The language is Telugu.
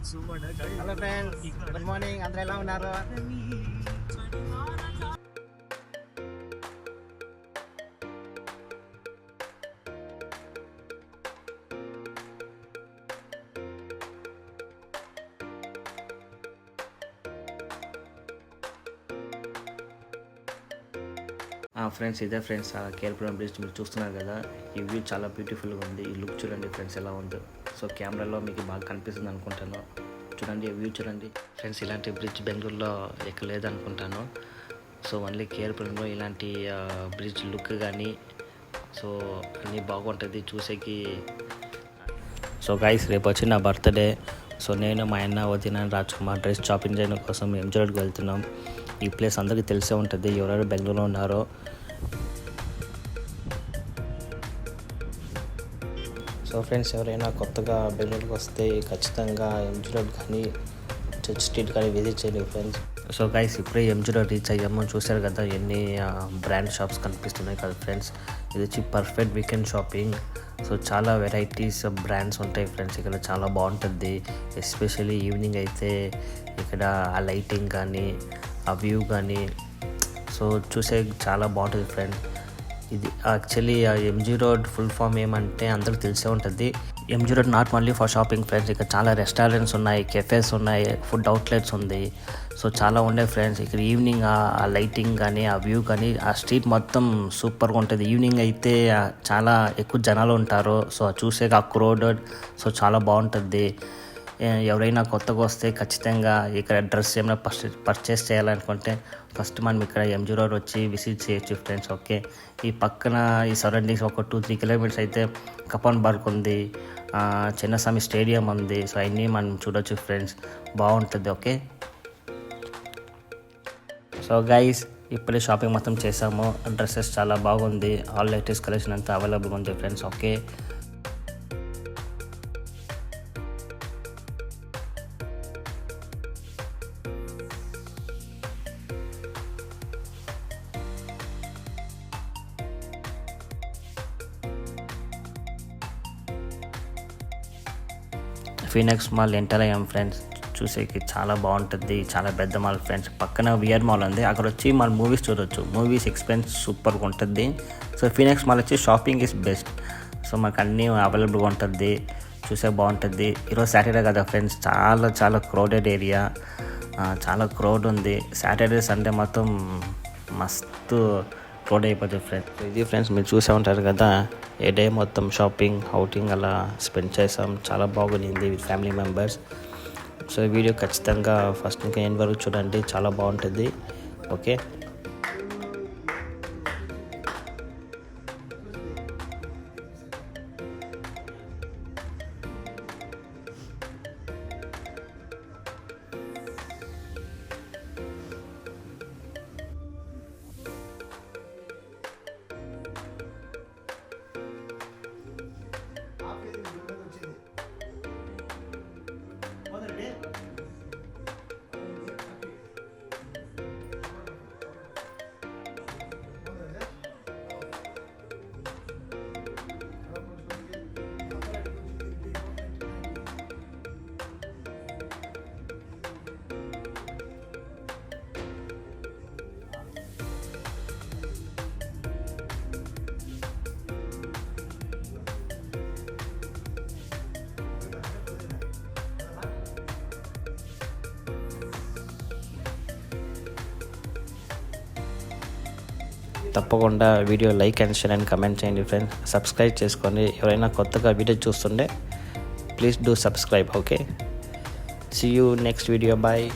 Hello friends, good morning. అందరూ ఎలా ఉన్నారు? ఫ్రెండ్స్, ఇదే ఫ్రెండ్స్ కేర్పురం బ్రిడ్జ్ మీరు చూస్తున్నారు కదా. ఈ వ్యూ చాలా బ్యూటిఫుల్గా ఉంది. ఈ లుక్ చూడండి ఫ్రెండ్స్ ఎలా ఉందో. సో కెమెరాలో మీకు బాగా కనిపిస్తుంది అనుకుంటాను. చూడండి వ్యూ చూడండి ఫ్రెండ్స్. ఇలాంటి బ్రిడ్జ్ బెంగళూరులో ఎక్కడ లేదనుకుంటాను. సో ఓన్లీ కేర్పురంలో ఇలాంటి బ్రిడ్జ్ లుక్ కానీ సో అన్నీ బాగుంటుంది చూసేకి. సో గైస్, రేపు వచ్చి నా బర్త్డే. సో నేను మా అన్న వదిన రాజ్ కుమార్ డ్రెస్ షాపింగ్ చేయడం కోసం ఎంజీ రోడ్కి వెళ్తున్నాం. ఈ ప్లేస్ అందరికీ తెలిసే ఉంటుంది, ఎవరెవరు బెంగళూరులో ఉన్నారో. సో ఫ్రెండ్స్, ఎవరైనా కొత్తగా బెంగళూరుకి వస్తే ఖచ్చితంగా ఎంజీ రోడ్ కానీ చర్చ్ స్ట్రీట్ కానీ విజిట్ చేయండి ఫ్రెండ్స్. సో గైస్, ఇప్పుడే ఎంజీ రోడ్ రీచ్ అయ్యాము. చూసారు కదా ఎన్ని బ్రాండ్ షాప్స్ కనిపిస్తున్నాయి కదా ఫ్రెండ్స్. ఇది వచ్చి పర్ఫెక్ట్ వీకెండ్ షాపింగ్. సో చాలా వెరైటీస్ బ్రాండ్స్ ఉంటాయి ఫ్రెండ్స్. ఇక్కడ చాలా బాగుంటుంది. ఎస్పెషల్లీ ఈవినింగ్ అయితే ఇక్కడ ఆ లైటింగ్ కానీ ఆ వ్యూ కానీ సో చూసే చాలా బాగుంటుంది ఫ్రెండ్. ఇది actually MG road full form ఏమంటే అందరికి తెలిసే ఉంటుంది. MG road not only for shopping friends. ఇక్కడ చాలా రెస్టారెంట్స్ ఉన్నాయి, కెఫేస్ ఉన్నాయి, ఫుడ్ అవుట్లెట్స్ ఉంది. సో చాలా ఉండే ఫ్రెండ్స్. ఇక్కడ ఈవినింగ్ ఆ లైటింగ్ కానీ ఆ వ్యూ కానీ ఆ స్ట్రీట్ మొత్తం సూపర్గా ఉంటుంది. ఈవినింగ్ అయితే చాలా ఎక్కువ జనాలు ఉంటారు. సో చూసే ఆ క్రౌడెడ్ సో చాలా బాగుంటుంది. ఎవరైనా కొత్తగా వస్తే ఖచ్చితంగా ఇక్కడ డ్రెస్ ఏమైనా పర్చేస్ చేయాలనుకుంటే ఫస్ట్ మనం ఇక్కడ ఎంజీ రోడ్ వచ్చి విజిట్ చేయొచ్చు ఫ్రెండ్స్. ఓకే, ఈ పక్కన ఈ సరౌండింగ్స్ ఒక 2-3 కిలోమీటర్స్ అయితే కపాన్ పార్క్ ఉంది, చిన్నస్వామి స్టేడియం ఉంది. సో అవన్నీ మనం చూడొచ్చు ఫ్రెండ్స్, బాగుంటుంది. ఓకే, సో గైస్ ఇప్పుడే షాపింగ్ మొత్తం చేసాము. డ్రెస్సెస్ చాలా బాగుంది. ఆల్ లేటెస్ట్ కలెక్షన్ అంతా అవైలబుల్గా ఉంది friends. Okay, phoenix mall enter అయ్యాం ఫ్రెండ్స్. చూసేకి చాలా బాగుంటుంది. చాలా పెద్ద మాల్ ఫ్రెండ్స్. పక్కన విఆర్ మాల్ ఉంది, అక్కడ వచ్చి మనం మూవీస్ చూడవచ్చు. మూవీస్ ఎక్స్పీరియన్స్ సూపర్గా ఉంటుంది. సో ఫీనెక్స్ మాల్ వచ్చి షాపింగ్ ఈజ్ బెస్ట్. సో మాకు అన్నీ అవైలబుల్గా ఉంటుంది, చూసే బాగుంటుంది. ఈరోజు సాటర్డే కదా ఫ్రెండ్స్, చాలా చాలా క్రౌడెడ్ ఏరియా, చాలా క్రౌడ్ ఉంది. సాటర్డే సండే మొత్తం మస్తు క్రౌడ్ అయిపోతుంది ఫ్రెండ్స్. ఇది ఫ్రెండ్స్, మీరు చూసే ఉంటారు కదా, ఏ డే మొత్తం షాపింగ్ అవుటింగ్ అలా స్పెండ్ చేసాం. చాలా బాగుంది విత్ ఫ్యామిలీ మెంబర్స్. సో ఈ వీడియో ఖచ్చితంగా ఫస్ట్ ఇంకా ఎండ్ వరకు చూడండి, చాలా బాగుంటుంది. ఓకే, తప్పకుండా video like and share and comment చేయండి ఫ్రెండ్స్. సబ్స్క్రైబ్ చేసుకోండి. ఎవరైనా కొత్తగా వీడియో చూస్తుంటే please do subscribe. Okay, see you next video. Bye.